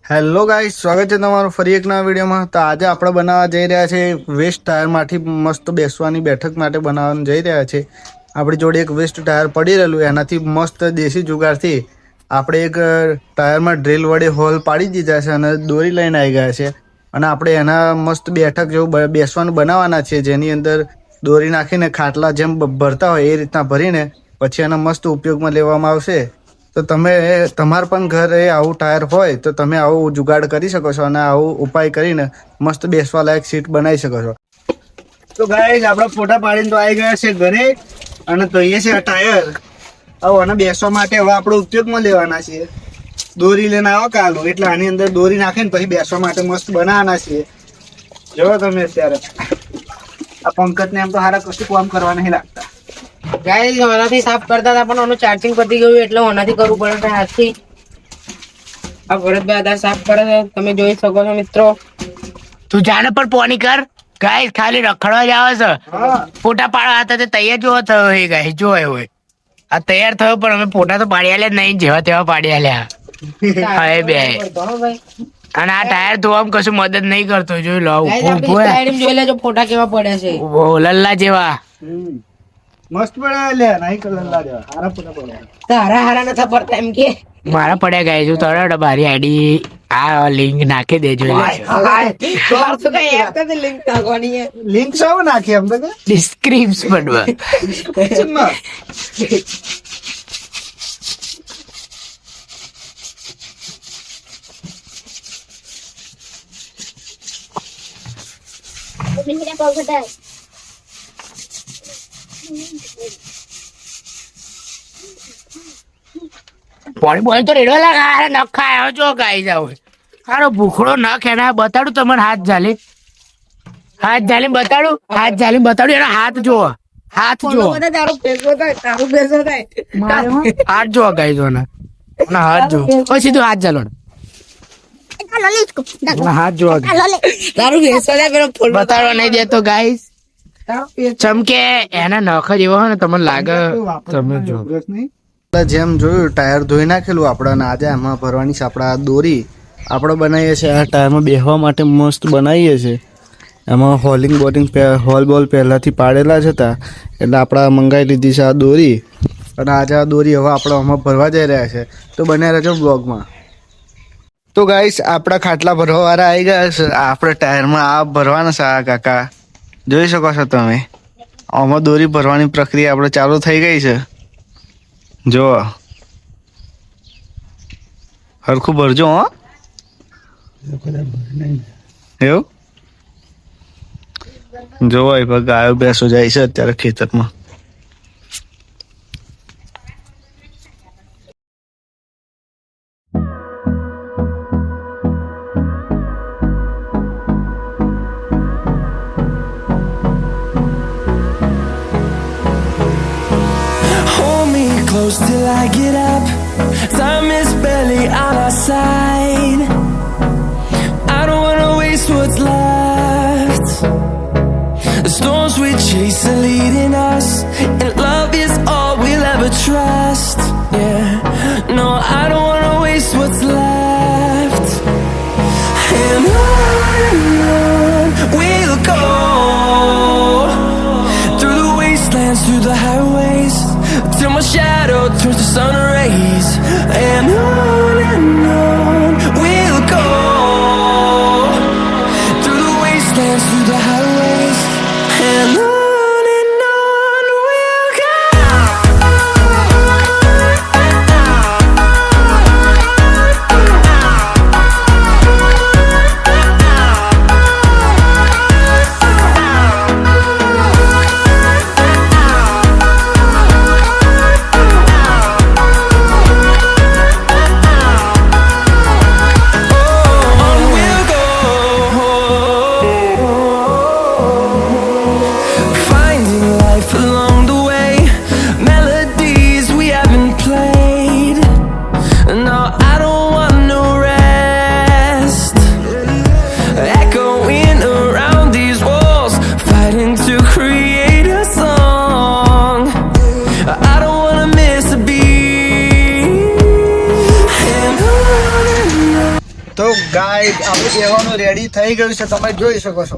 Hello guys, સ્વાગત છે તમારું ફરી એક નવા વિડીયોમાં. તો આજે આપણે બનાવવા જઈ રહ્યા છે વેસ્ટ ટાયરમાંથી મસ્ત બેસવાની બેઠક માટે બનાવવાનું જઈ રહ્યા છે. આપણી જોડે એક વેસ્ટ ટાયર પડી રહેલું, એનાથી મસ્ત દેશી જુગાડથી આપણે એક ટાયરમાં ડ્રીલ વડે હોલ પાડી દીધા છે અને દોરી લઈને આવી ગયા છે. અને આપણે એના મસ્ત બેઠક જેવું બેસવાનું બનાવવાના છે, જેની અંદર દોરી નાખીને ખાટલા જેમ ભરતા હોય એ રીતના ભરીને પછી એના મસ્ત ઉપયોગમાં લેવામાં આવશે. તો તમે તમારા પણ ઘરે આવું ટાયર હોય તો તમે આવું જુગાડ કરી શકો છો અને આવું ઉપાય કરીને મસ્ત બેસવા લાયક સીટ બનાવી શકો છો. તો ગાઈસ, આપણે ફોટા પાડીને તો આવી ગયા છે ઘરે અને જોઈએ છે આ ટાયર. હવે આને બેસવા માટે હવે આપણે ઉપયોગમાં લેવાના છીએ. દોરી લઈને આવો કાલો, એટલે આની અંદર દોરી નાખીને પછી બેસવા માટે મસ્ત બનાવવાના છીએ. જો તમે અત્યારે આ પંકજને એમ તો સારા કશું કામ કરવા નહીં લાગતા. ગાઈસ, ઓનાથી સાફ કરતા હતા પણ ઓનું ચાર્જિંગ પતી ગયું એટલે ઓનાથી કરવું પડે છે હાથથી. આ ભરતભાઈ આધાર સાફ કરે છે, તમે જોઈ શકો છો મિત્રો. તું જાને પણ પોની કર. ગાઈસ, ખાલી રખડવા જ આવે છે. ફોટા પાડવા હતા તે તૈયાર જોવો થયો એ ગાઈસ, જો હોય આ તૈયાર થયો પણ અમે ફોટા તો પાડી આલ્યા જ નહીં, જેવા તેવા પાડી આલ્યા. હા બે. અને આ ટાયર ધોવામાં કશું મદદ નહીં કરતો, જોઈ લો. જોઈ લેજો ફોટા કેવા પડ્યા છે, લલ્લા જેવા. મસ્ત પડ્યા લે, નહીં કલર લાગ્યા, હારા ફોટા પડ્યા. તારા હારા નથી પડતા એમ કે મારા પડ્યા ગાઈસ. હું તરત મારી આઈડી આ લિંક નાખી દેજો. લિંક નાખવાની છે. લિંક સાવ નાખી એમ તો ડિસ્ક્રિપ્શનમાં. પાણી બોલ તો રેડવા લાગે. નખા આવ્યો જો ગાઈ જાવ. સારો ભૂખડો નખ એના બતાડું તમને. હાથ ઝાલી બતાડું. હાથ ઝાલી બતાડું. એનો હાથ જુઓ. હાથ જુઓ. હાથ જુઓ ગાઈ જો. હાથ જુઓ. પછી સીધું હાથ ઝાલો. હાથ જુઓ. બતાડવા નહીં દેતો ગાઈસ. ચમકે એના નખ જ એવો હોય ને તમને લાગે. તમે જો જેમ જોયું ટાયર ધોઈ નાખેલું આપણે, આજે એમાં ભરવાની છે આપણે આ દોરી. આપણે બનાવીએ છીએ આ ટાયરમાં બેસવા માટે મસ્ત બનાવીએ છીએ. એમાં હોલ બોલ પહેલાંથી પાડેલા જ હતા, એટલે આપણે મંગાવી લીધી છે આ દોરી. અને આજે આ દોરી હવે આપણે આમાં ભરવા જઈ રહ્યા છે, તો બને રહેજો બ્લોગમાં. તો ગાઈસ, આપણા ખાટલા ભરવાવાળા આવી ગયા છે. આપણે ટાયરમાં આ ભરવાના છે. આ કાકા જોઈ શકો છો તમે. આમાં દોરી ભરવાની પ્રક્રિયા આપણે ચાલુ થઈ ગઈ છે. જો હરખું ભરજો. હો એવું જોવાય. ગાયો બેસો જાય છે અત્યારે ખેતરમાં. Close till I get up. Time is barely on our side. I don't wanna waste what's left. The storms we chase are leading us, and love is all we'll ever trust. Yeah, no, I don't wanna waste what's left. And on we'll go, through the wastelands, through the highways, till my shadow turns to sun rays. And on we'll go, through the wastelands, through the highways. And on we'll go. તો ગાય આપણે બેહવાનું ready થઈ ગયું છે, તમે જોઈ શકો છો.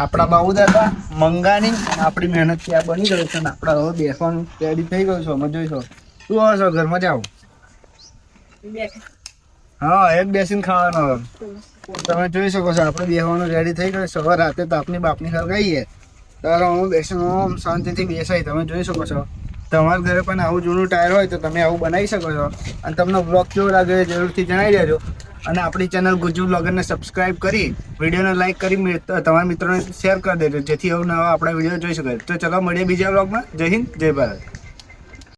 આપણા બાબુ દાદા મંગાની આપણી મહેનત ત્યાં બની ગયું છે ને આપણે હવે બેસવાનું રેડી થઈ ગયું છે. અમે જોઈશો શું આવે છો ઘરમાં જાઓ. હા એક બેસીને ખાવાનો હવે. તમે જોઈ શકો છો આપણે બેસવાનું રેડી થઈ ગયું છે. હવે રાતે તાપની બાપની સળગાઈએ ત્યારે હું બેસીને આમ શાંતિથી બેસાય. તમે જોઈ શકો છો તમારા ઘરે પણ આવું જૂનું ટાયર હોય તો તમે આવું બનાવી શકો છો. અને તમને બ્લોગ કેવો લાગે એ જરૂરથી જણાવી દેજો. અને આપણી ચેનલ ગુજ્જુ બ્લોગરને સબસ્ક્રાઇબ કરી વિડીયોને લાઇક કરી તમારા મિત્રોને શેર કરી દેજો જેથી હવે નવા આપણા વિડીયો જોઈ શકે. તો ચલો મળીએ બીજા બ્લોગમાં. જય હિન્દ જય ભારત.